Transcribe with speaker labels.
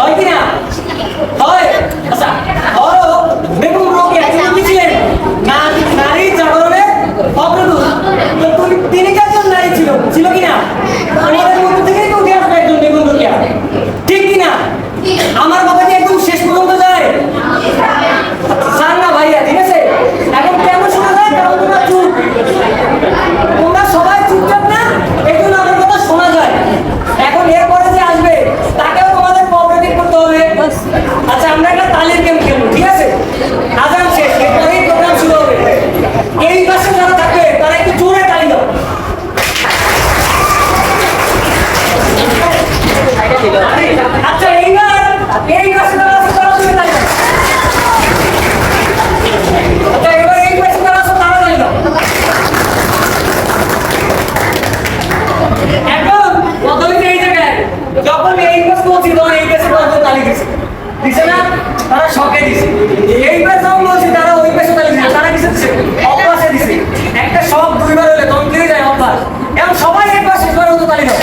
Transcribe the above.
Speaker 1: হয় কি না? হয়। আচ্ছা ধরো বেগম রোকেয়া তিনি ছিলেন নারী জাগরণের অগ্রদূত। তো তিনি কি একজন নারী ছিল, ছিল কি না? আমাদের মধ্যে থেকেই তো উঠে আসবে একজন বেগম রোকেয়া, ঠিক কি না? আমার কথা কি একদম শেষ পর্যন্ত যায়? স্যার না ভাইয়া, ঠিক আছে? এখন কেন শোনা যায়? কারণ তোমরা চুপ, তোমরা সবাই চুপচাপ না, এই জন্য আমার কথা শোনা যায়। এখন এরপরে যে আসবে তাকেও তোমাদের কোঅপারেটিভ করতে হবে। আচ্ছা আমরা একটা তালির গেম খেলবো, ঠিক আছে? আজান শেষ, এরপরেই প্রোগ্রাম শুরু হবে। এই পাশে যারা থাকবে তারা একটু জোরে তালি দাও। আচ্ছা এইবার এই পাশে যারা আছে তারা জোরে তালি দাও। আচ্ছা এবার এই পাশে যারা আছে তারা তালি দাও। এখন কথা হচ্ছে এই জায়গায় যখন এই পাশে বলছি তখন এই পাশে তালি দিচ্ছে, দিছে না? তারা শখে দিছে। এই পাশে যখন বলছি তারা ওই পাশে তালি দিচ্ছে, তারা কিসে দিচ্ছে? অপাশে দিছে। একটা শখ দুইবার হলে তখন দিয়ে যায় অপাশ। এখন সবাই এই পাশে তালি দাও।